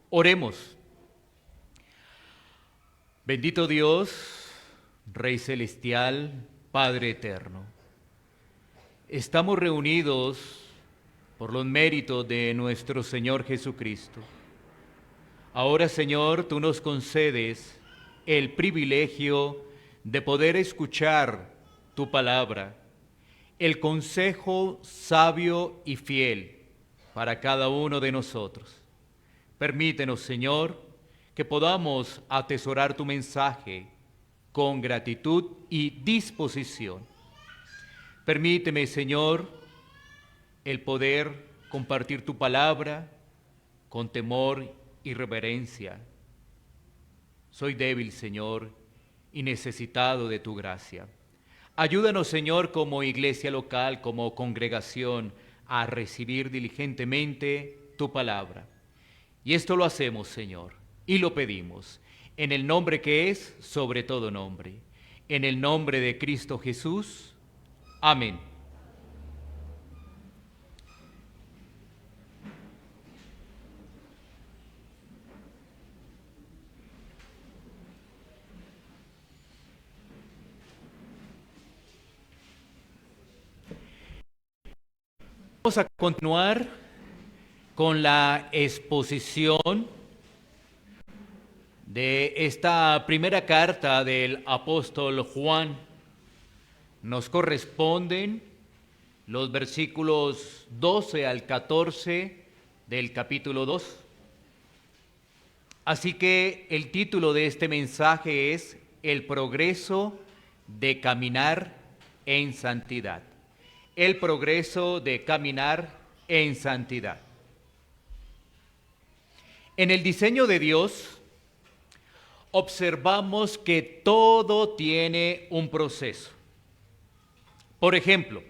Oremos. Bendito Dios, Rey Celestial, Padre Eterno. Estamos reunidos por los méritos de nuestro Señor Jesucristo. Ahora, Señor, tú nos concedes el privilegio de poder escuchar tu palabra, el consejo sabio y fiel para cada uno de nosotros. Permítenos, Señor, que podamos atesorar tu mensaje con gratitud y disposición. Permíteme, Señor, el poder compartir tu palabra con temor y reverencia. Soy débil, Señor, y necesitado de tu gracia. Ayúdanos, Señor, como iglesia local, como congregación, a recibir diligentemente tu palabra. Y esto lo hacemos, Señor, y lo pedimos, en el nombre que es sobre todo nombre, en el nombre de Cristo Jesús. Amén. Vamos a continuar con la exposición de esta primera carta del apóstol Juan. Nos corresponden los versículos 12 al 14 del capítulo 2. Así que el título de este mensaje es El progreso de caminar en santidad. El progreso de caminar en santidad. En el diseño de Dios, observamos que todo tiene un proceso. Por ejemplo,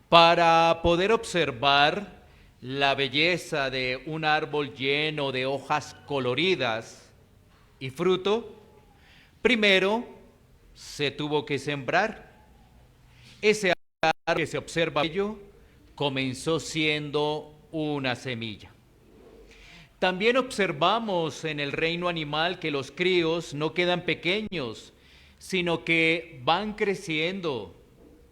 para poder observar la belleza de un árbol lleno de hojas coloridas y fruto, primero se tuvo que sembrar. Ese árbol que se observa bello comenzó siendo una semilla. También observamos en el reino animal que los críos no quedan pequeños, sino que van creciendo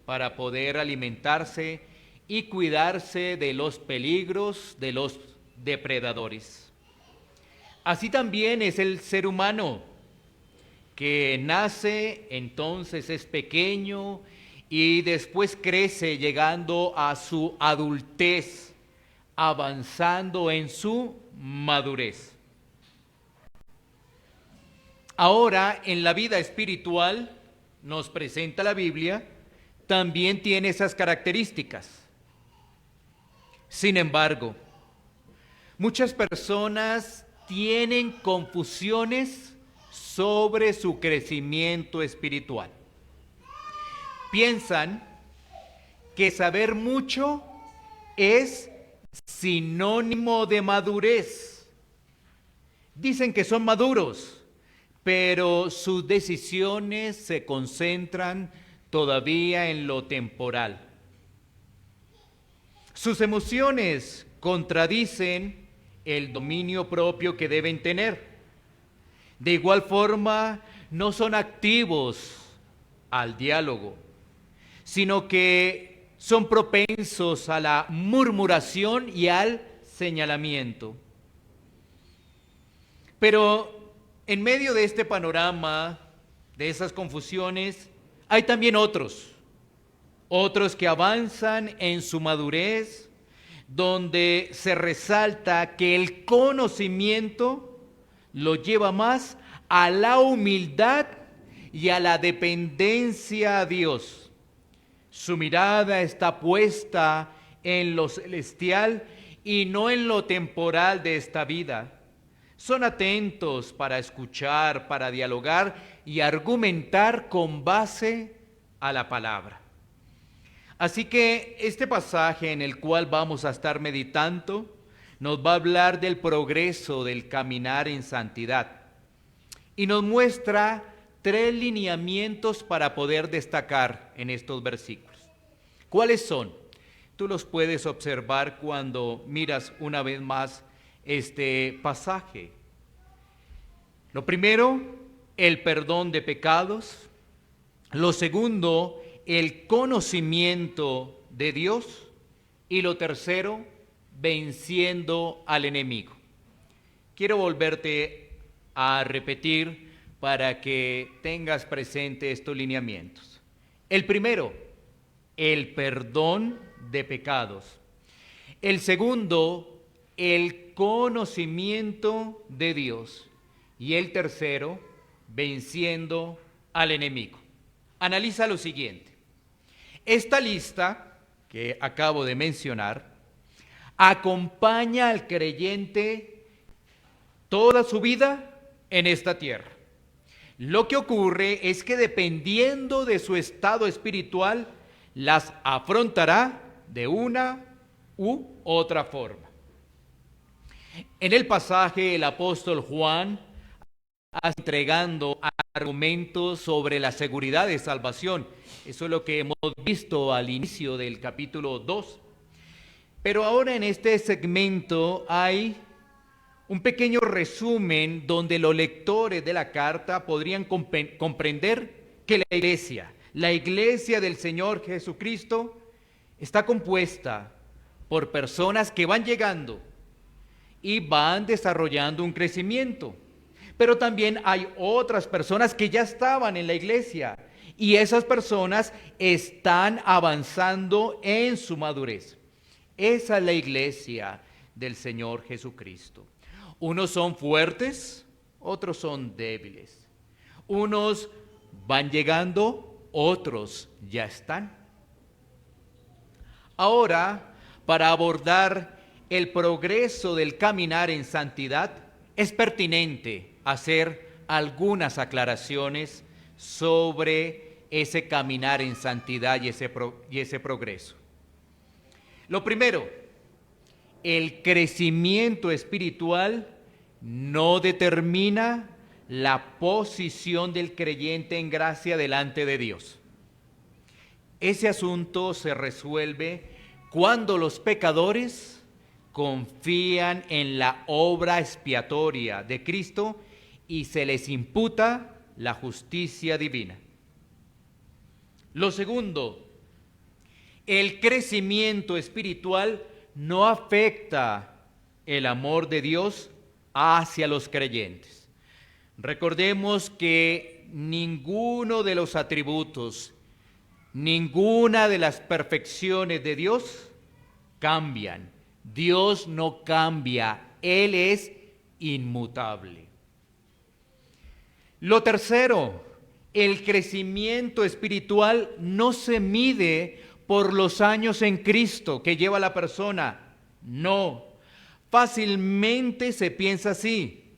para poder alimentarse y cuidarse de los peligros de los depredadores. Así también es el ser humano, que nace, entonces es pequeño y después crece llegando a su adultez, avanzando en su madurez. Ahora, en la vida espiritual, nos presenta la Biblia, también tiene esas características. Sin embargo, muchas personas tienen confusiones sobre su crecimiento espiritual. Piensan que saber mucho es sinónimo de madurez. Dicen que son maduros, pero sus decisiones se concentran todavía en lo temporal. Sus emociones contradicen el dominio propio que deben tener. De igual forma, no son activos al diálogo, sino que son propensos a la murmuración y al señalamiento. Pero en medio de este panorama, de esas confusiones, hay también otros que avanzan en su madurez, donde se resalta que el conocimiento lo lleva más a la humildad y a la dependencia a Dios. Su mirada está puesta en lo celestial y no en lo temporal de esta vida. Son atentos para escuchar, para dialogar y argumentar con base a la palabra. Así que este pasaje en el cual vamos a estar meditando nos va a hablar del progreso del caminar en santidad y nos muestra 3 lineamientos para poder destacar en estos versículos. ¿Cuáles son? Tú los puedes observar cuando miras una vez más este pasaje. Lo primero, el perdón de pecados. Lo segundo, el conocimiento de Dios. Y lo tercero, venciendo al enemigo. Quiero volverte a repetir para que tengas presente estos lineamientos. El primero, el perdón de pecados. El segundo, el conocimiento de Dios. Y el tercero, venciendo al enemigo. Analiza lo siguiente. Esta lista que acabo de mencionar acompaña al creyente toda su vida en esta tierra. Lo que ocurre es que dependiendo de su estado espiritual, las afrontará de una u otra forma. En el pasaje, el apóstol Juan entregando argumentos sobre la seguridad de salvación. Eso es lo que hemos visto al inicio del capítulo 2. Pero ahora en este segmento hay un pequeño resumen donde los lectores de la carta podrían comprender que la iglesia del Señor Jesucristo, está compuesta por personas que van llegando y van desarrollando un crecimiento. Pero también hay otras personas que ya estaban en la iglesia y esas personas están avanzando en su madurez. Esa es la iglesia del Señor Jesucristo. Unos son fuertes, otros son débiles. Unos van llegando, otros ya están. Ahora, para abordar el progreso del caminar en santidad, es pertinente hacer algunas aclaraciones sobre ese caminar en santidad y ese progreso. Lo primero, el crecimiento espiritual no determina la posición del creyente en gracia delante de Dios. Ese asunto se resuelve cuando los pecadores confían en la obra expiatoria de Cristo y se les imputa la justicia divina. Lo segundo, el crecimiento espiritual no afecta el amor de Dios hacia los creyentes. Recordemos que ninguno de los atributos, ninguna de las perfecciones de Dios cambian. Dios no cambia, Él es inmutable. Lo tercero, el crecimiento espiritual no se mide por los años en Cristo que lleva la persona. No, fácilmente se piensa así,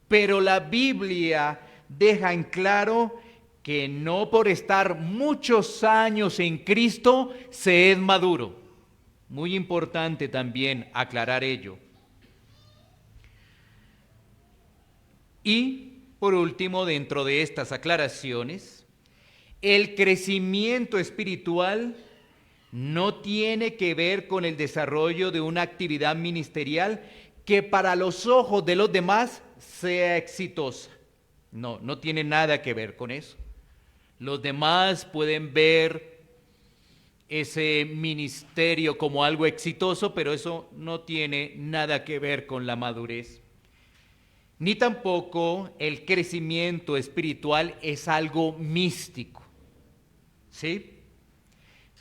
pero la Biblia deja en claro que no por estar muchos años en Cristo se es maduro. Muy importante también aclarar ello. Y por último, dentro de estas aclaraciones, el crecimiento espiritual no tiene que ver con el desarrollo de una actividad ministerial que para los ojos de los demás sea exitosa. No, no tiene nada que ver con eso. Los demás pueden ver ese ministerio como algo exitoso, pero eso no tiene nada que ver con la madurez. Ni tampoco el crecimiento espiritual es algo místico. ¿Sí?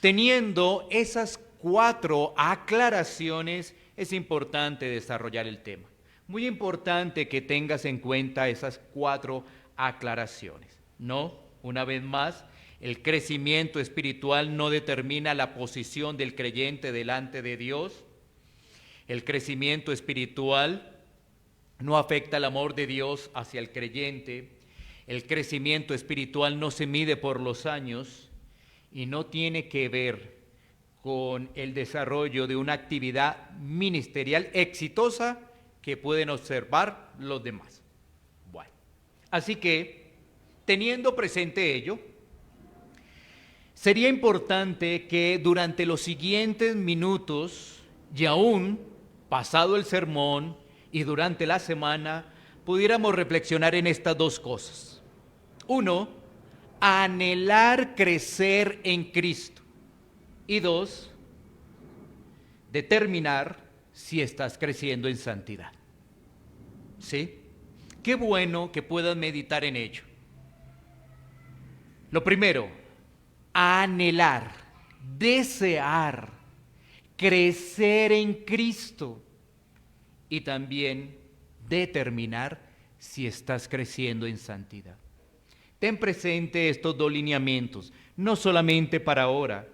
Teniendo esas 4 aclaraciones, es importante desarrollar el tema. Muy importante que tengas en cuenta esas 4 aclaraciones. No, una vez más, el crecimiento espiritual no determina la posición del creyente delante de Dios. El crecimiento espiritual no afecta el amor de Dios hacia el creyente. El crecimiento espiritual no se mide por los años y no tiene que ver con el desarrollo de una actividad ministerial exitosa que pueden observar los demás. Bueno, así que, teniendo presente ello, sería importante que durante los siguientes minutos, y aún pasado el sermón, y durante la semana pudiéramos reflexionar en estas dos cosas. Uno, anhelar crecer en Cristo. Y dos, determinar si estás creciendo en santidad. ¿Sí? Qué bueno que puedas meditar en ello. Lo primero, anhelar, desear, crecer en Cristo y también determinar si estás creciendo en santidad. Ten presente estos dos lineamientos, no solamente para ahora,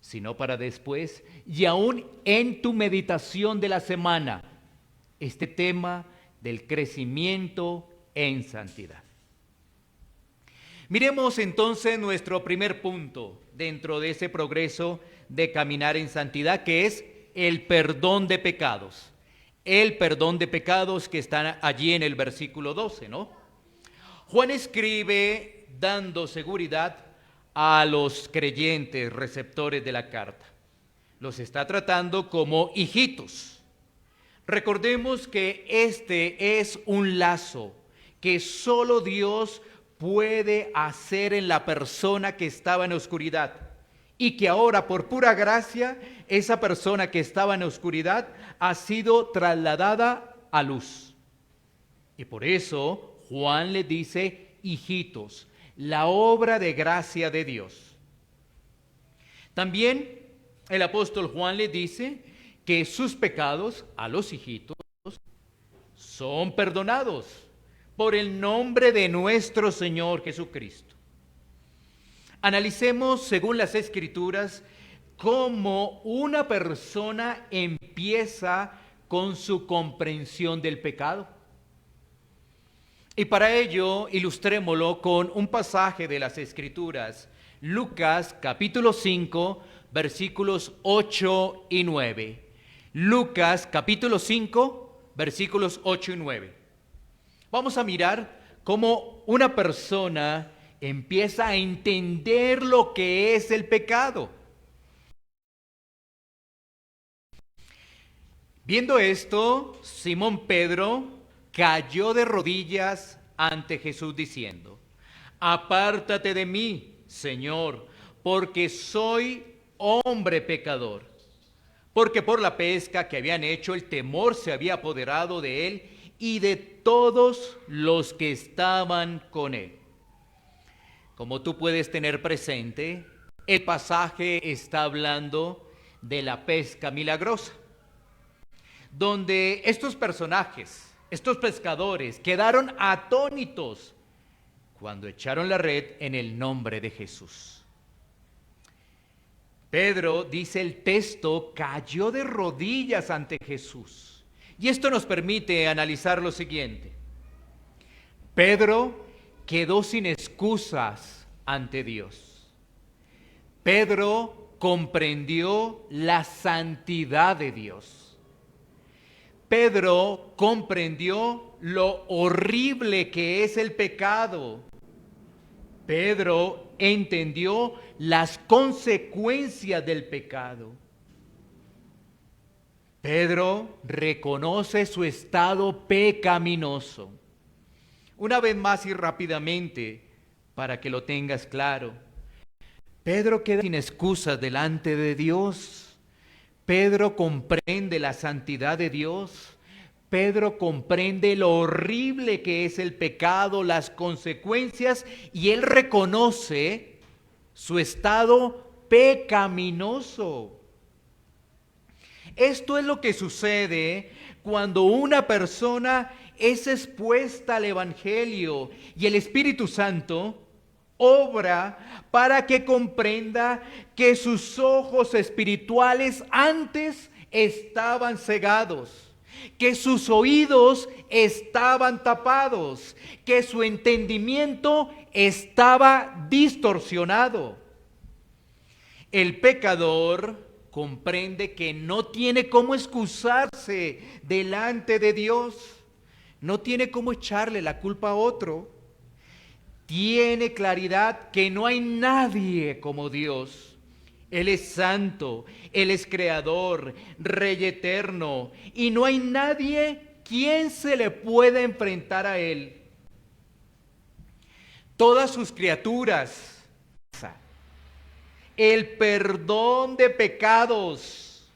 sino para después y aún en tu meditación de la semana, este tema del crecimiento en santidad. Miremos entonces nuestro primer punto dentro de ese progreso de caminar en santidad, que es el perdón de pecados. El perdón de pecados que está allí en el versículo 12, ¿no? Juan escribe dando seguridad a los creyentes receptores de la carta. Los está tratando como hijitos. Recordemos que este es un lazo que solo Dios puede hacer en la persona que estaba en oscuridad y que ahora por pura gracia esa persona que estaba en oscuridad ha sido trasladada a luz. Y por eso Juan le dice hijitos, la obra de gracia de Dios. También el apóstol Juan le dice que sus pecados a los hijitos son perdonados por el nombre de nuestro Señor Jesucristo. Analicemos según las Escrituras cómo una persona empieza con su comprensión del pecado. Y para ello ilustrémoslo con un pasaje de las Escrituras, Lucas capítulo 5, versículos 8 y 9. Lucas capítulo 5, versículos 8 y 9. Vamos a mirar cómo una persona empieza a entender lo que es el pecado. Viendo esto, Simón Pedro cayó de rodillas ante Jesús diciendo: apártate de mí, Señor, porque soy hombre pecador. Porque por la pesca que habían hecho, el temor se había apoderado de él y de todos los que estaban con él. Como tú puedes tener presente, el pasaje está hablando de la pesca milagrosa, donde estos personajes, estos pescadores, quedaron atónitos cuando echaron la red en el nombre de Jesús. Pedro, dice el texto, cayó de rodillas ante Jesús. Y esto nos permite analizar lo siguiente. Pedro quedó sin excusas ante Dios. Pedro comprendió la santidad de Dios. Pedro comprendió lo horrible que es el pecado. Pedro entendió las consecuencias del pecado. Pedro reconoce su estado pecaminoso. Una vez más y rápidamente, para que lo tengas claro, Pedro queda sin excusas delante de Dios. Pedro comprende la santidad de Dios. Pedro comprende lo horrible que es el pecado, las consecuencias, y él reconoce su estado pecaminoso. Esto es lo que sucede cuando una persona es expuesta al Evangelio y el Espíritu Santo obra para que comprenda que sus ojos espirituales antes estaban cegados, que sus oídos estaban tapados, que su entendimiento estaba distorsionado. El pecador comprende que no tiene cómo excusarse delante de Dios, no tiene cómo echarle la culpa a otro. Tiene claridad que no hay nadie como Dios. Él es santo, Él es creador, Rey eterno, y no hay nadie ¿quién se le puede enfrentar a Él? Todas sus criaturas, el perdón de pecados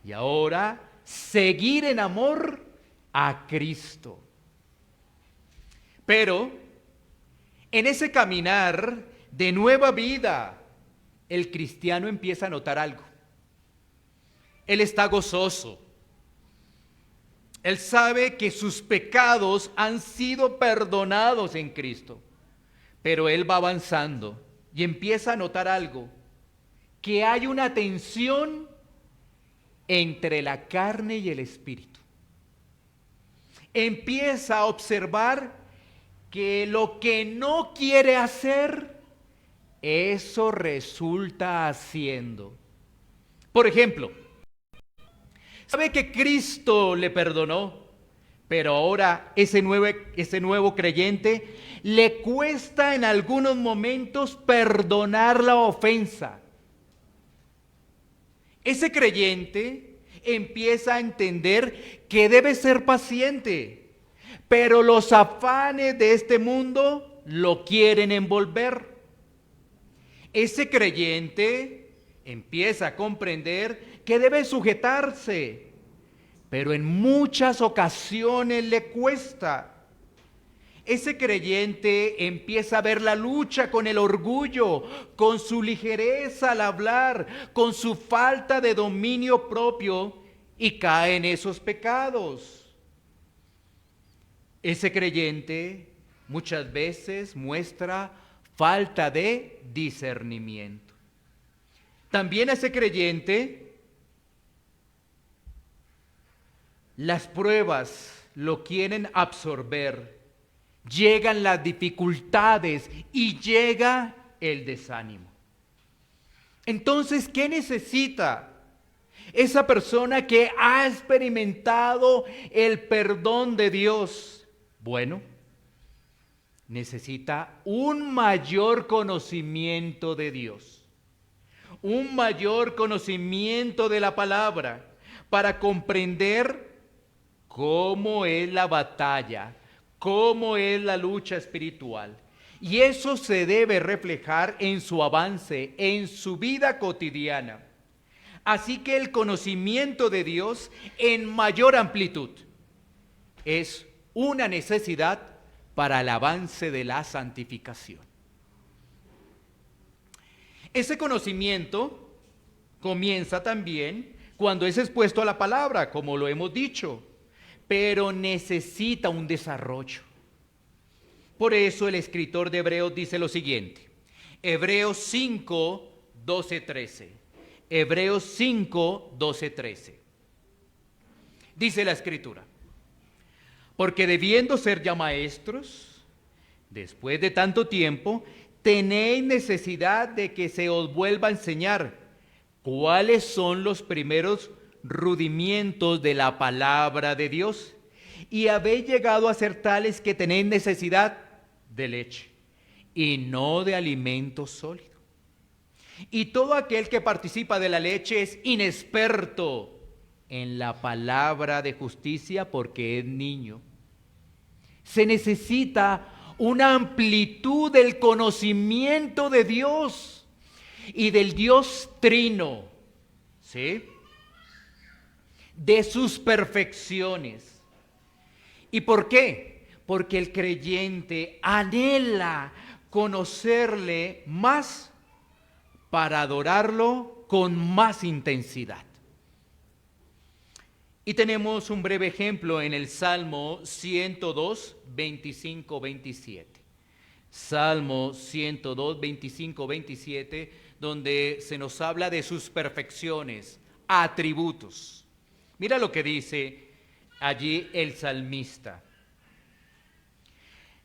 y ahora seguir en amor a Cristo. Pero en ese caminar de nueva vida, el cristiano empieza a notar algo. Él está gozoso. Él sabe que sus pecados han sido perdonados en Cristo. Pero él va avanzando y empieza a notar algo, que hay una tensión entre la carne y el espíritu. Empieza a observar que lo que no quiere hacer, eso resulta haciendo. Por ejemplo, sabe que Cristo le perdonó, pero ahora ese nuevo creyente le cuesta en algunos momentos perdonar la ofensa. Ese creyente empieza a entender que debe ser paciente, pero los afanes de este mundo lo quieren envolver. Ese creyente empieza a comprender que debe sujetarse, pero en muchas ocasiones le cuesta. Ese creyente empieza a ver la lucha con el orgullo, con su ligereza al hablar, con su falta de dominio propio y cae en esos pecados. Ese creyente muchas veces muestra falta de discernimiento. También a ese creyente las pruebas lo quieren absorber. Llegan las dificultades y llega el desánimo. Entonces, ¿qué necesita esa persona que ha experimentado el perdón de Dios? Bueno, necesita un mayor conocimiento de Dios, un mayor conocimiento de la palabra para comprender cómo es la batalla, cómo es la lucha espiritual. Y eso se debe reflejar en su avance, en su vida cotidiana. Así que el conocimiento de Dios en mayor amplitud es una necesidad para el avance de la santificación. Ese conocimiento comienza también cuando es expuesto a la palabra, como lo hemos dicho, pero necesita un desarrollo. Por eso el escritor de Hebreos dice lo siguiente, Hebreos 5, 12, 13. Hebreos 5, 12, 13. Dice la escritura, porque debiendo ser ya maestros, después de tanto tiempo, tenéis necesidad de que se os vuelva a enseñar cuáles son los primeros rudimientos de la palabra de Dios, y habéis llegado a ser tales que tenéis necesidad de leche y no de alimento sólido. Y todo aquel que participa de la leche es inexperto en la palabra de justicia porque es niño. Se necesita una amplitud del conocimiento de Dios y del Dios trino, ¿sí?, de sus perfecciones. ¿Y por qué? Porque el creyente anhela conocerle más para adorarlo con más intensidad. Y tenemos un breve ejemplo en el Salmo 102, 25, 27. Salmo 102, 25, 27, donde se nos habla de sus perfecciones, atributos. Mira lo que dice allí el salmista.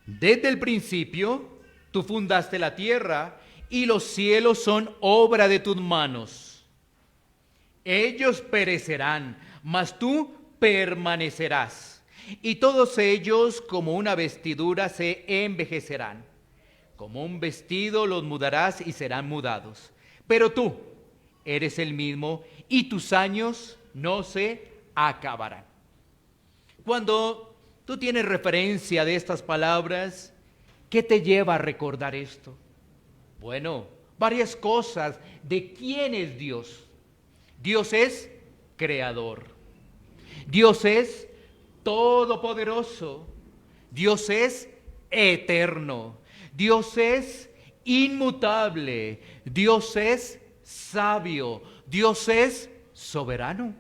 Desde el principio, tú fundaste la tierra y los cielos son obra de tus manos. Ellos perecerán, mas tú permanecerás. Y todos ellos como una vestidura se envejecerán. Como un vestido los mudarás y serán mudados. Pero tú eres el mismo y tus años no se acabarán. Cuando tú tienes referencia de estas palabras, ¿qué te lleva a recordar esto? Bueno, varias cosas de quién es Dios. Dios es creador. Dios es todopoderoso. Dios es eterno. Dios es inmutable. Dios es sabio. Dios es soberano.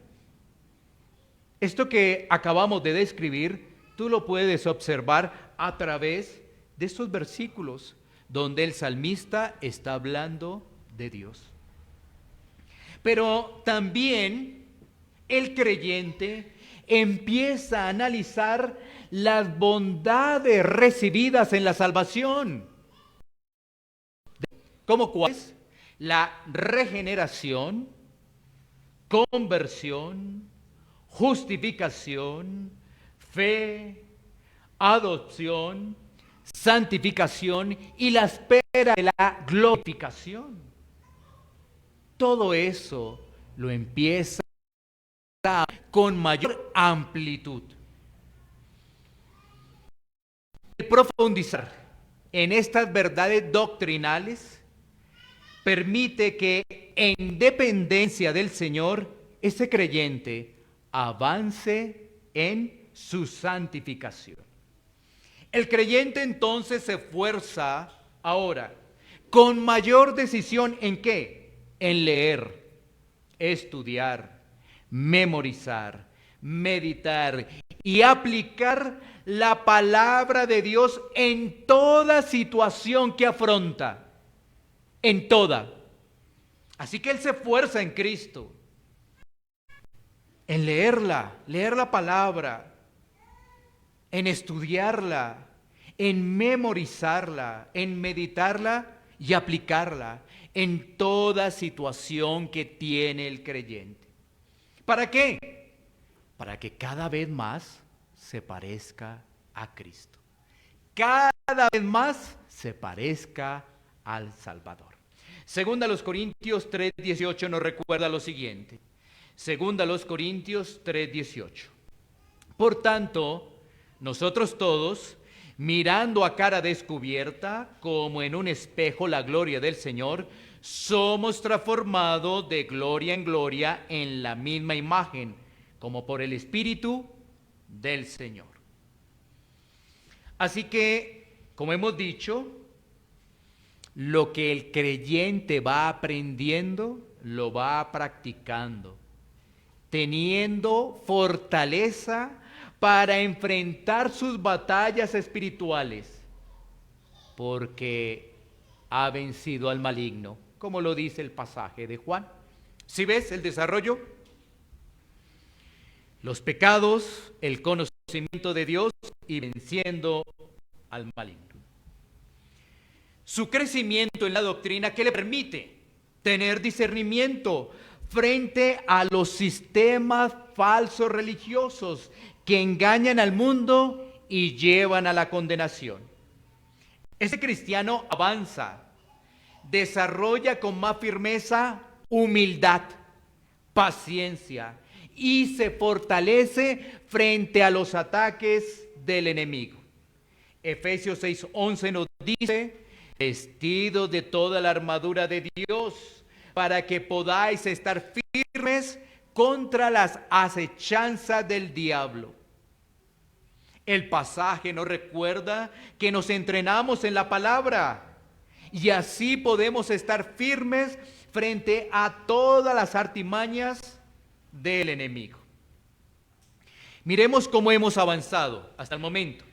Esto que acabamos de describir, tú lo puedes observar a través de estos versículos donde el salmista está hablando de Dios. Pero también el creyente empieza a analizar las bondades recibidas en la salvación. ¿Cómo cuáles? La regeneración, conversión, justificación, fe, adopción, santificación y la espera de la glorificación. Todo eso lo empieza con mayor amplitud. El profundizar en estas verdades doctrinales permite que en dependencia del Señor, ese creyente avance en su santificación. El creyente entonces se esfuerza ahora con mayor decisión ¿en qué? En leer, estudiar, memorizar, meditar y aplicar la palabra de Dios en toda situación que afronta, en toda. Así que él se esfuerza en Cristo, en leerla, leer la palabra, en estudiarla, en memorizarla, en meditarla y aplicarla en toda situación que tiene el creyente. ¿Para qué? Para que cada vez más se parezca a Cristo. Cada vez más se parezca al Salvador. Segunda a los Corintios 3:18 nos recuerda lo siguiente. Segunda a los Corintios 3:18. Por tanto, nosotros todos, mirando a cara descubierta, como en un espejo la gloria del Señor, somos transformados de gloria en gloria en la misma imagen, como por el Espíritu del Señor. Así que, como hemos dicho, lo que el creyente va aprendiendo, lo va practicando, teniendo fortaleza para enfrentar sus batallas espirituales, porque ha vencido al maligno, como lo dice el pasaje de Juan. ¿Sí ves el desarrollo? Los pecados, el conocimiento de Dios y venciendo al maligno. Su crecimiento en la doctrina que le permite tener discernimiento frente a los sistemas falsos religiosos que engañan al mundo y llevan a la condenación. Ese cristiano avanza, desarrolla con más firmeza humildad, paciencia y se fortalece frente a los ataques del enemigo. Efesios 6:11 nos dice: vestidos de toda la armadura de Dios, para que podáis estar firmes contra las acechanzas del diablo. El pasaje nos recuerda que nos entrenamos en la palabra y así podemos estar firmes frente a todas las artimañas del enemigo. Miremos cómo hemos avanzado hasta el momento.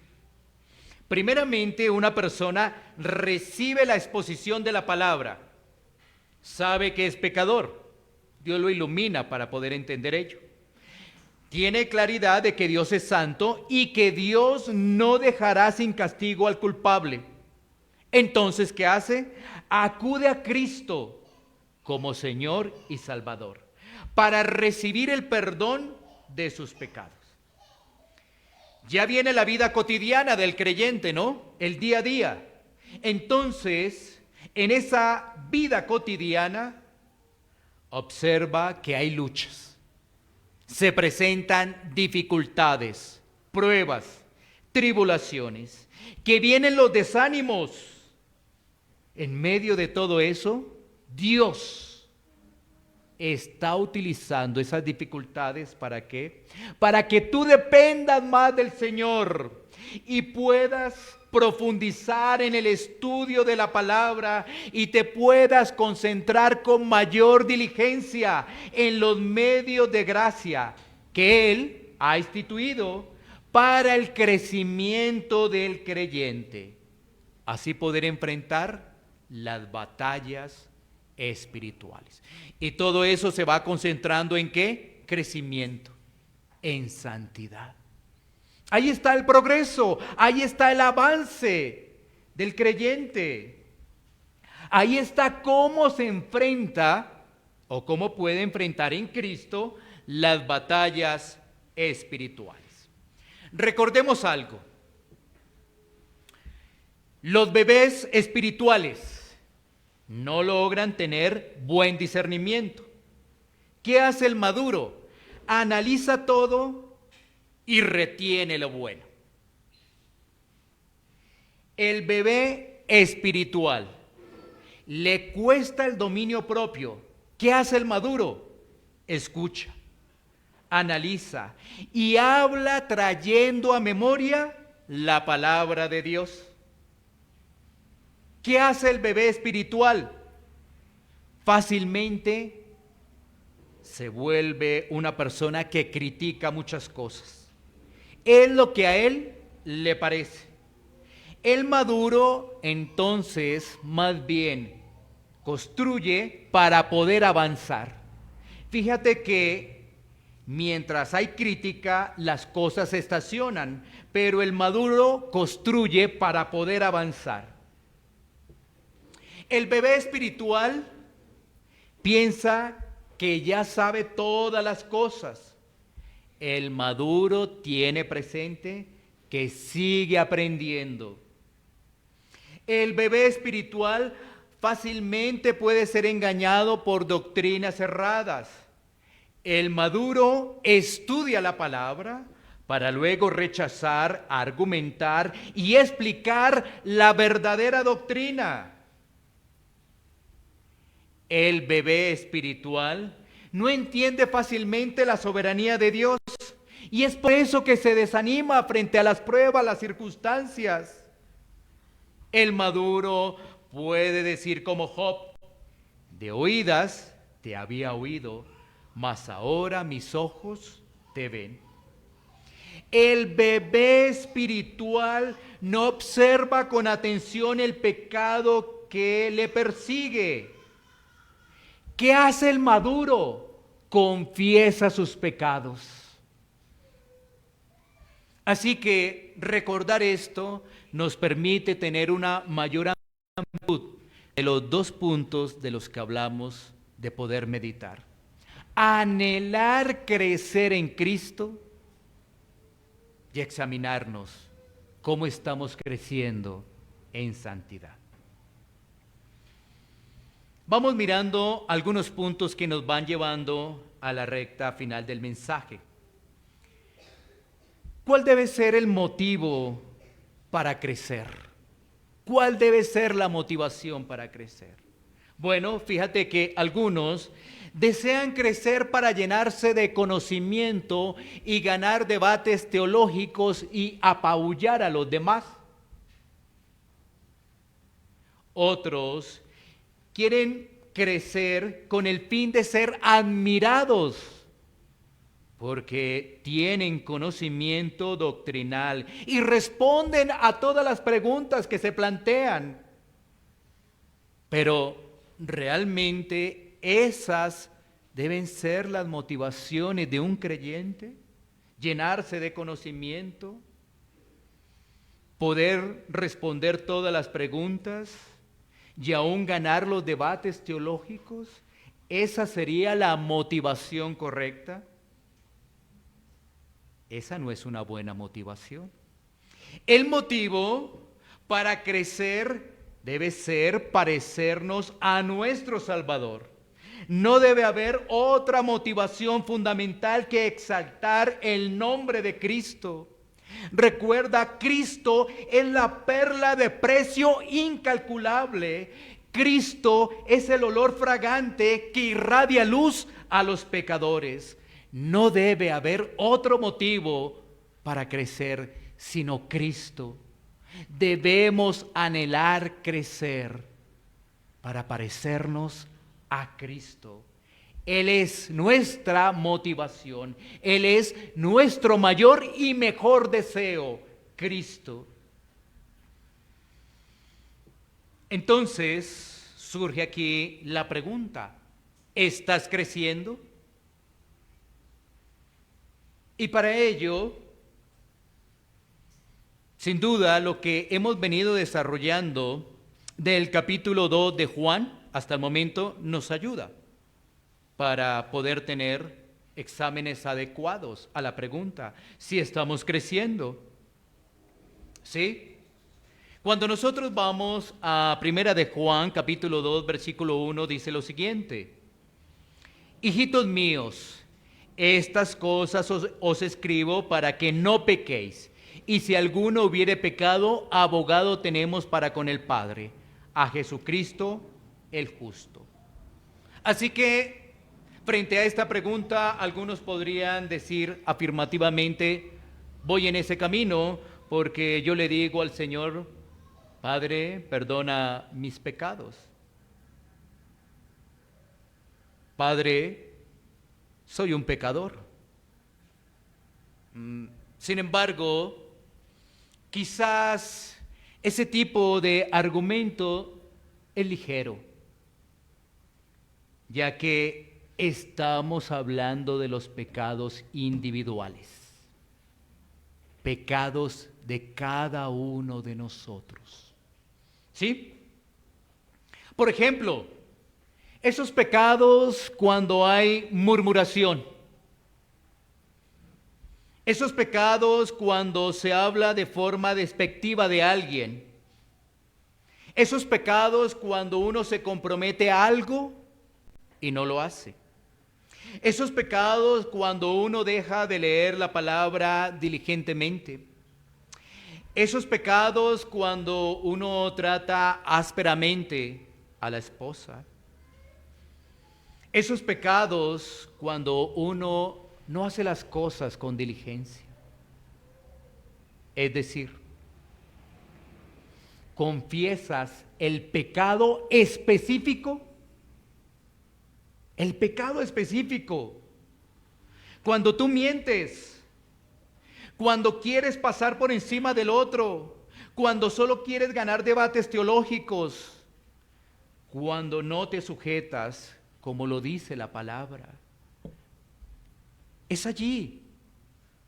Primeramente, una persona recibe la exposición de la palabra, sabe que es pecador, Dios lo ilumina para poder entender ello. Tiene claridad de que Dios es santo y que Dios no dejará sin castigo al culpable. Entonces, ¿qué hace? Acude a Cristo como Señor y Salvador para recibir el perdón de sus pecados. Ya viene la vida cotidiana del creyente, ¿no? El día a día. Entonces, en esa vida cotidiana, observa que hay luchas. Se presentan dificultades, pruebas, tribulaciones, que vienen los desánimos. En medio de todo eso, Dios está utilizando esas dificultades ¿para qué? Para que tú dependas más del Señor y puedas profundizar en el estudio de la palabra y te puedas concentrar con mayor diligencia en los medios de gracia que Él ha instituido para el crecimiento del creyente. Así poder enfrentar las batallas espirituales. Y todo eso se va concentrando ¿en qué? Crecimiento, en santidad. Ahí está el progreso, ahí está el avance del creyente. Ahí está cómo se enfrenta o cómo puede enfrentar en Cristo las batallas espirituales. Recordemos algo. Los bebés espirituales no logran tener buen discernimiento. ¿Qué hace el maduro? Analiza todo y retiene lo bueno. El bebé espiritual le cuesta el dominio propio. ¿Qué hace el maduro? Escucha, analiza y habla trayendo a memoria la palabra de Dios. ¿Qué hace el bebé espiritual? Fácilmente se vuelve una persona que critica muchas cosas. Es lo que a él le parece. El maduro, entonces, más bien, construye para poder avanzar. Fíjate que mientras hay crítica, las cosas se estacionan, pero el maduro construye para poder avanzar. El bebé espiritual piensa que ya sabe todas las cosas. El maduro tiene presente que sigue aprendiendo. El bebé espiritual fácilmente puede ser engañado por doctrinas erradas. El maduro estudia la palabra para luego rechazar, argumentar y explicar la verdadera doctrina. El bebé espiritual no entiende fácilmente la soberanía de Dios y es por eso que se desanima frente a las pruebas, las circunstancias. El maduro puede decir como Job: de oídas te había oído, mas ahora mis ojos te ven. El bebé espiritual no observa con atención el pecado que le persigue. ¿Qué hace el maduro? Confiesa sus pecados. Así que recordar esto nos permite tener una mayor amplitud de los dos puntos de los que hablamos de poder meditar. Anhelar crecer en Cristo y examinarnos cómo estamos creciendo en santidad. Vamos mirando algunos puntos que nos van llevando a la recta final del mensaje. ¿Cuál debe ser el motivo para crecer? ¿Cuál debe ser la motivación para crecer? Bueno, fíjate que algunos desean crecer para llenarse de conocimiento y ganar debates teológicos y apabullar a los demás. Otros quieren crecer con el fin de ser admirados porque tienen conocimiento doctrinal y responden a todas las preguntas que se plantean. Pero realmente esas deben ser las motivaciones de un creyente: llenarse de conocimiento, poder responder todas las preguntas y aún ganar los debates teológicos. ¿Esa sería la motivación correcta? Esa no es una buena motivación. El motivo para crecer debe ser parecernos a nuestro Salvador. No debe haber otra motivación fundamental que exaltar el nombre de Cristo. Recuerda, Cristo es la perla de precio incalculable. Cristo es el olor fragante que irradia luz a los pecadores. No debe haber otro motivo para crecer sino Cristo. Debemos anhelar crecer para parecernos a Cristo. Él es nuestra motivación. Él es nuestro mayor y mejor deseo, Cristo. Entonces surge aquí la pregunta: ¿estás creciendo? Y para ello, sin duda, lo que hemos venido desarrollando del capítulo 2 de Juan hasta el momento nos ayuda para poder tener exámenes adecuados a la pregunta si estamos creciendo. ¿Sí? Cuando nosotros vamos a Primera de Juan, capítulo 2, versículo 1, dice lo siguiente: hijitos míos, estas cosas os escribo para que no pequéis. Y si alguno hubiere pecado, abogado tenemos para con el Padre, a Jesucristo el justo. Así que, frente a esta pregunta, algunos podrían decir afirmativamente: voy en ese camino porque yo le digo al Señor: Padre, perdona mis pecados. Padre, soy un pecador. Sin embargo, quizás ese tipo de argumento es ligero, ya que estamos hablando de los pecados individuales, pecados de cada uno de nosotros. ¿Sí? Por ejemplo, esos pecados cuando hay murmuración, esos pecados cuando se habla de forma despectiva de alguien, esos pecados cuando uno se compromete a algo y no lo hace, esos pecados cuando uno deja de leer la palabra diligentemente, esos pecados cuando uno trata ásperamente a la esposa, esos pecados cuando uno no hace las cosas con diligencia. Es decir, confiesas el pecado específico. El pecado específico. Cuando tú mientes, cuando quieres pasar por encima del otro, cuando solo quieres ganar debates teológicos, cuando no te sujetas como lo dice la palabra. Es allí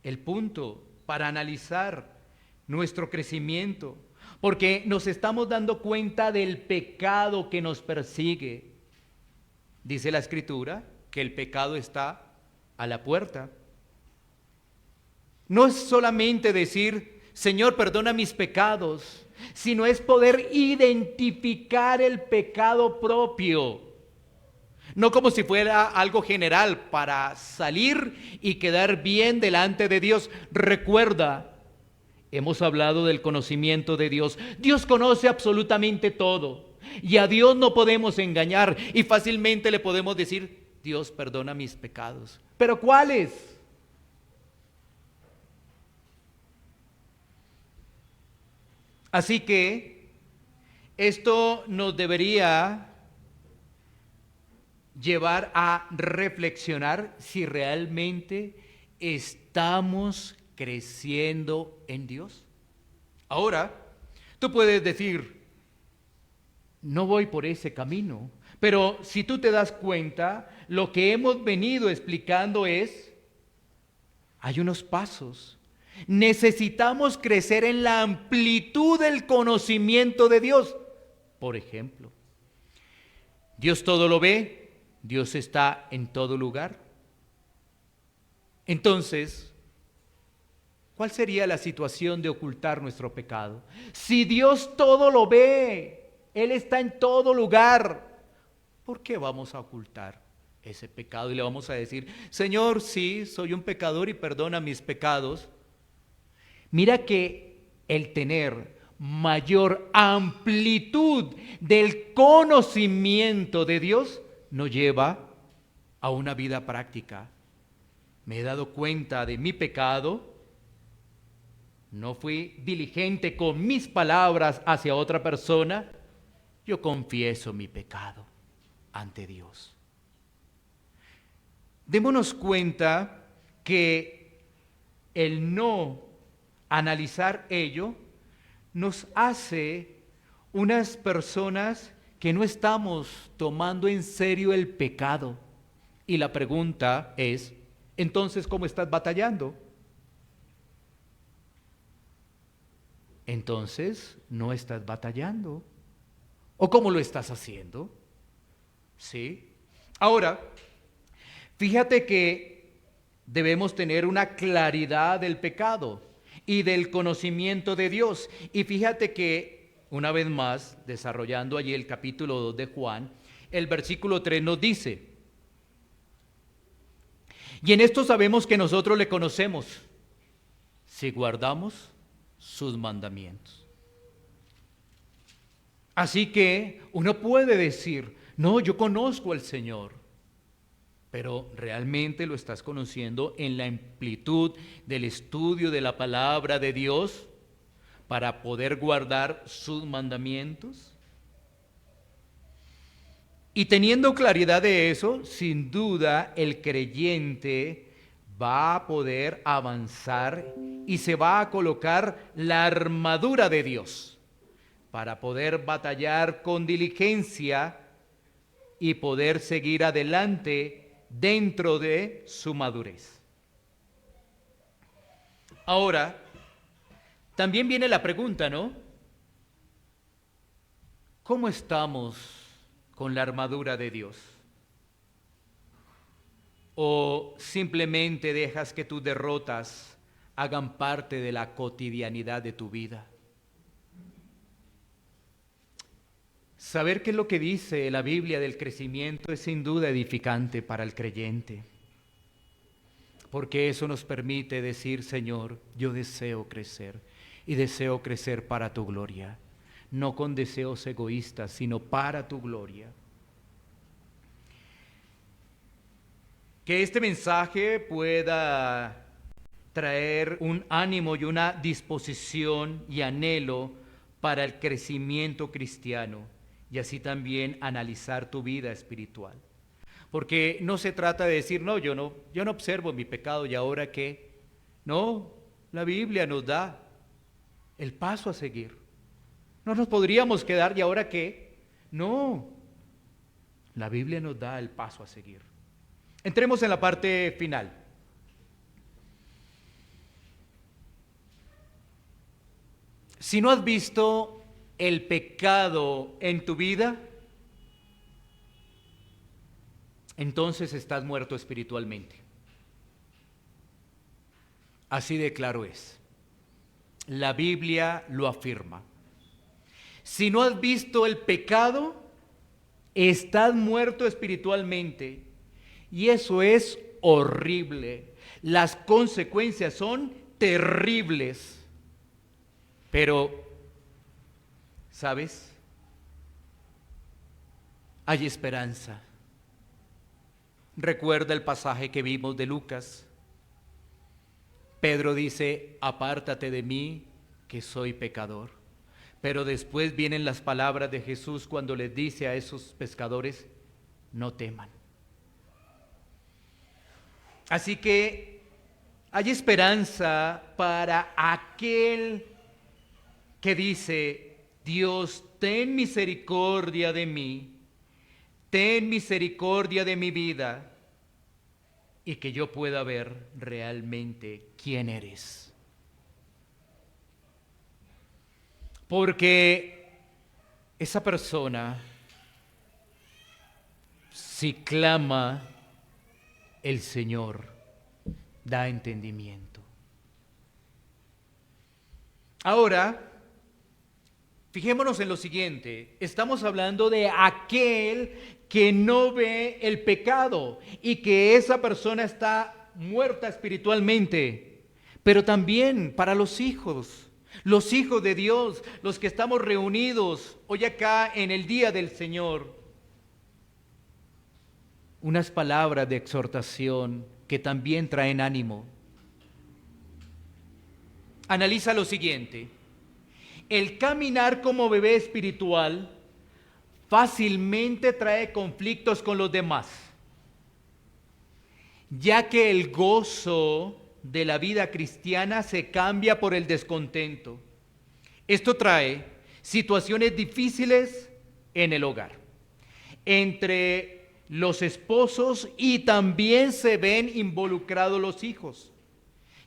el punto para analizar nuestro crecimiento, porque nos estamos dando cuenta del pecado que nos persigue. Dice la Escritura que el pecado está a la puerta. No es solamente decir: Señor, perdona mis pecados, sino es poder identificar el pecado propio. No como si fuera algo general para salir y quedar bien delante de Dios. Recuerda, hemos hablado del conocimiento de Dios. Dios conoce absolutamente todo. Y a Dios no podemos engañar y fácilmente le podemos decir: Dios, perdona mis pecados. ¿Pero cuáles? Así que esto nos debería llevar a reflexionar si realmente estamos creciendo en Dios. Ahora, tú puedes decir: no voy por ese camino. Pero si tú te das cuenta, lo que hemos venido explicando es: hay unos pasos. Necesitamos crecer en la amplitud del conocimiento de Dios. Por ejemplo, Dios todo lo ve. Dios está en todo lugar. Entonces, ¿cuál sería la situación de ocultar nuestro pecado? Si Dios todo lo ve, Él está en todo lugar, ¿por qué vamos a ocultar ese pecado? Y le vamos a decir: Señor, sí, soy un pecador y perdona mis pecados, Mira que el tener mayor amplitud del conocimiento de Dios nos lleva a una vida práctica. Me he dado cuenta de mi pecado, no fui diligente con mis palabras hacia otra persona, yo confieso mi pecado ante Dios. Démonos cuenta que el no analizar ello nos hace unas personas que no estamos tomando en serio el pecado. Y la pregunta es, entonces, ¿cómo estás batallando? Entonces, no estás batallando. ¿O cómo lo estás haciendo? ¿Sí? Ahora, fíjate que debemos tener una claridad del pecado y del conocimiento de Dios. Y fíjate que, una vez más, desarrollando allí el capítulo 2 de Juan, el versículo 3 nos dice: y en esto sabemos que nosotros le conocemos, si guardamos sus mandamientos. Así que uno puede decir, no, yo conozco al Señor, pero ¿realmente lo estás conociendo en la amplitud del estudio de la palabra de Dios para poder guardar sus mandamientos? Y teniendo claridad de eso, sin duda el creyente va a poder avanzar y se va a colocar la armadura de Dios para poder batallar con diligencia y poder seguir adelante dentro de su madurez. Ahora, también viene la pregunta, ¿no? ¿Cómo estamos con la armadura de Dios? ¿O simplemente dejas que tus derrotas hagan parte de la cotidianidad de tu vida? Saber qué es lo que dice la Biblia del crecimiento es sin duda edificante para el creyente, porque eso nos permite decir, Señor, yo deseo crecer y deseo crecer para tu gloria, no con deseos egoístas, sino para tu gloria. Que este mensaje pueda traer un ánimo y una disposición y anhelo para el crecimiento cristiano y así también analizar tu vida espiritual. Porque no se trata de decir, no, yo no observo mi pecado y ahora qué. No, la Biblia nos da el paso a seguir. No nos podríamos quedar, ¿y ahora qué? No, la Biblia nos da el paso a seguir. Entremos en la parte final. Si no has visto el pecado en tu vida, entonces estás muerto espiritualmente. Así de claro es. La Biblia lo afirma. Si no has visto el pecado, estás muerto espiritualmente. Y eso es horrible. Las consecuencias son terribles. Pero, ¿sabes? Hay esperanza. Recuerda el pasaje que vimos de Lucas. Pedro dice, apártate de mí, que soy pecador. Pero después vienen las palabras de Jesús cuando les dice a esos pescadores, no teman. Así que hay esperanza para aquel que dice, Dios, ten misericordia de mí, ten misericordia de mi vida, y que yo pueda ver realmente quién eres. Porque esa persona, si clama, el Señor da entendimiento. Ahora, fijémonos en lo siguiente. Estamos hablando de aquel que no ve el pecado y que esa persona está muerta espiritualmente. pero también para los hijos de Dios, los que estamos reunidos hoy acá en el día del Señor. Unas palabras de exhortación que también traen ánimo. Analiza lo siguiente: el caminar como bebé espiritual fácilmente trae conflictos con los demás, ya que el gozo de la vida cristiana se cambia por el descontento. Esto trae situaciones difíciles en el hogar, entre los esposos, y también se ven involucrados los hijos,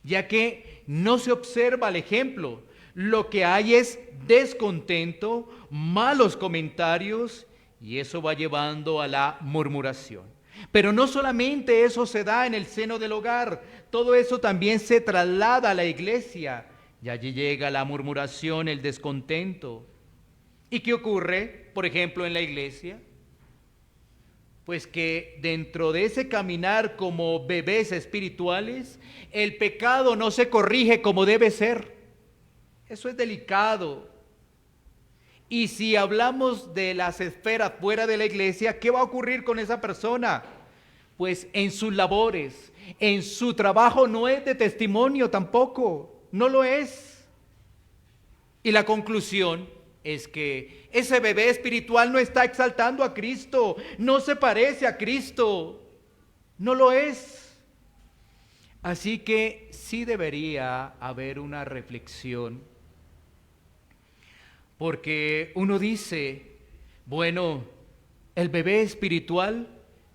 ya que no se observa el ejemplo. Lo que hay es descontento, malos comentarios, y eso va llevando a la murmuración. Pero no solamente eso se da en el seno del hogar, todo eso también se traslada a la iglesia, y allí llega la murmuración, el descontento. ¿Y qué ocurre, por ejemplo, en la iglesia? Pues que dentro de ese caminar como bebés espirituales, el pecado no se corrige como debe ser. Eso es delicado. Y si hablamos de las esferas fuera de la iglesia, ¿qué va a ocurrir con esa persona? Pues en sus labores, en su trabajo no es de testimonio tampoco, no lo es. Y la conclusión es que ese bebé espiritual no está exaltando a Cristo, no se parece a Cristo, no lo es. Así que sí debería haber una reflexión, porque uno dice, bueno, el bebé espiritual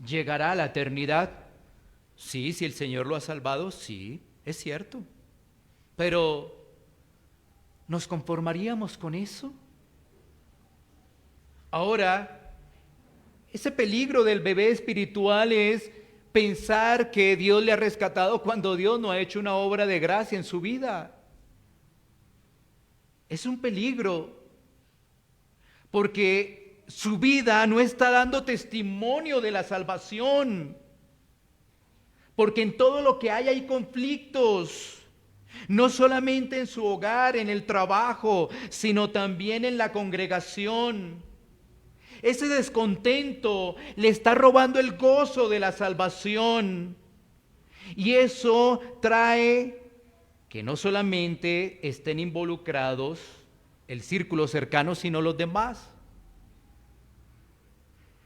llegará a la eternidad. Sí, si el Señor lo ha salvado, sí, es cierto. Pero, ¿nos conformaríamos con eso? Ahora, ese peligro del bebé espiritual es pensar que Dios le ha rescatado cuando Dios no ha hecho una obra de gracia en su vida. Es un peligro, porque su vida no está dando testimonio de la salvación, porque en todo lo que hay conflictos, no solamente en su hogar, en el trabajo, sino también en la congregación. Ese descontento le está robando el gozo de la salvación, y eso trae que no solamente estén involucrados el círculo cercano, sino los demás.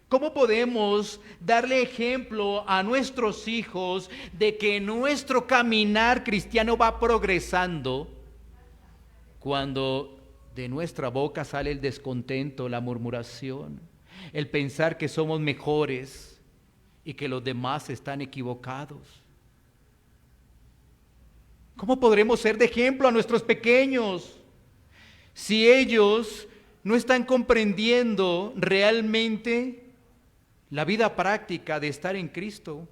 ¿Cómo podemos darle ejemplo a nuestros hijos de que nuestro caminar cristiano va progresando cuando de nuestra boca sale el descontento, la murmuración, el pensar que somos mejores y que los demás están equivocados? ¿Cómo podremos ser de ejemplo a nuestros pequeños si ellos no están comprendiendo realmente la vida práctica de estar en Cristo?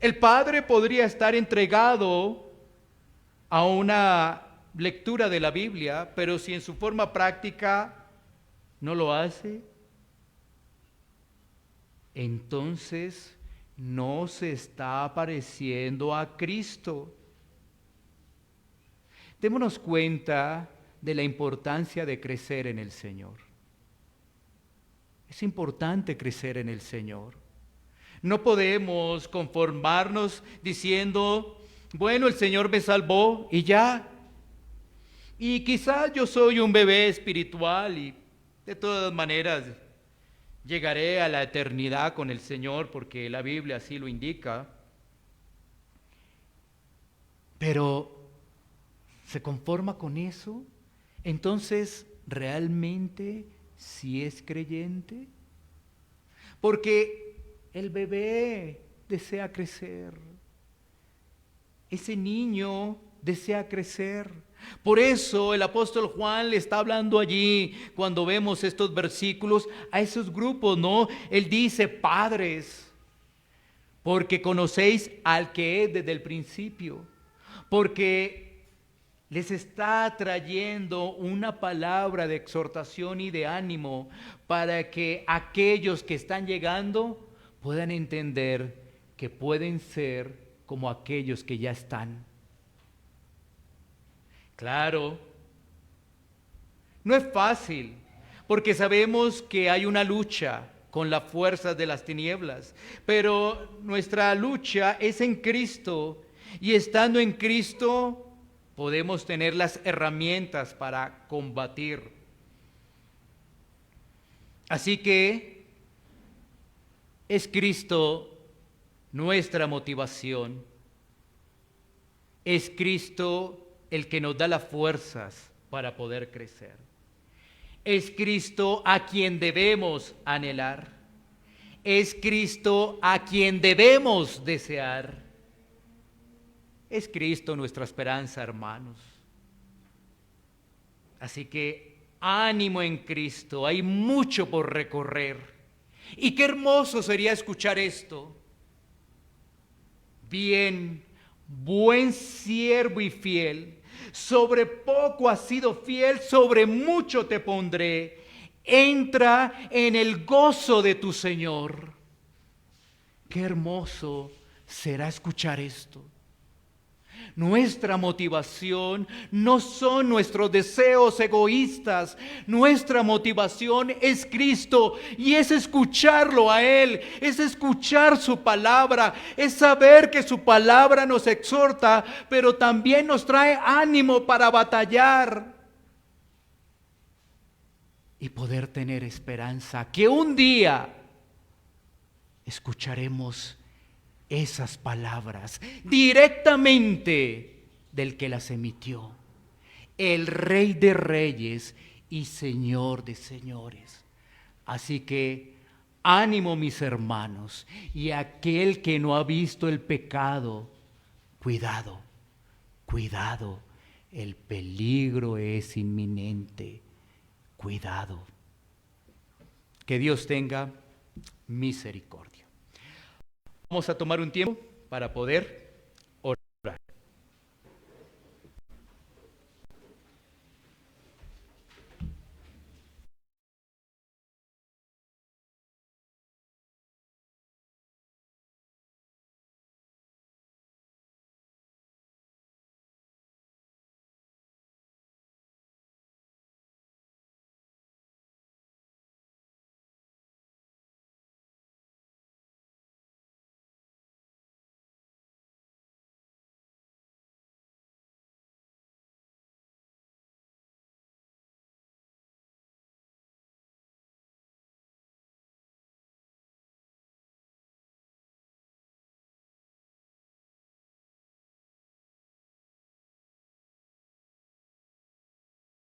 El padre podría estar entregado a una lectura de la Biblia, pero si en su forma práctica no lo hace, entonces no se está pareciendo a Cristo. Démonos cuenta de la importancia de crecer en el Señor. Es importante crecer en el Señor. No podemos conformarnos diciendo, bueno, el Señor me salvó y ya. Y quizás yo soy un bebé espiritual y de todas maneras llegaré a la eternidad con el Señor porque la Biblia así lo indica. Pero ¿se conforma con eso? Entonces, ¿realmente sí es creyente? Porque el bebé desea crecer. Ese niño desea crecer. Por eso el apóstol Juan le está hablando allí, cuando vemos estos versículos, a esos grupos, ¿no? Él dice, padres, porque conocéis al que es desde el principio. Porque les está trayendo una palabra de exhortación y de ánimo para que aquellos que están llegando puedan entender que pueden ser como aquellos que ya están. Claro, no es fácil, porque sabemos que hay una lucha con las fuerzas de las tinieblas, pero nuestra lucha es en Cristo, y estando en Cristo podemos tener las herramientas para combatir. Así que es Cristo nuestra motivación, es Cristo el que nos da las fuerzas para poder crecer. Es Cristo a quien debemos anhelar. Es Cristo a quien debemos desear. Es Cristo nuestra esperanza, hermanos. Así que ánimo en Cristo, hay mucho por recorrer. Y qué hermoso sería escuchar esto. Bien, buen siervo y fiel, sobre poco has sido fiel, sobre mucho te pondré. Entra en el gozo de tu Señor. Qué hermoso será escuchar esto. Nuestra motivación no son nuestros deseos egoístas. Nuestra motivación es Cristo y es escucharlo a Él, es escuchar su palabra, es saber que su palabra nos exhorta, pero también nos trae ánimo para batallar y poder tener esperanza que un día escucharemos esas palabras directamente del que las emitió, el Rey de Reyes y Señor de Señores. Así que ánimo, mis hermanos, y aquel que no ha visto el pecado, cuidado, cuidado, el peligro es inminente, cuidado. Que Dios tenga misericordia. Vamos a tomar un tiempo para poder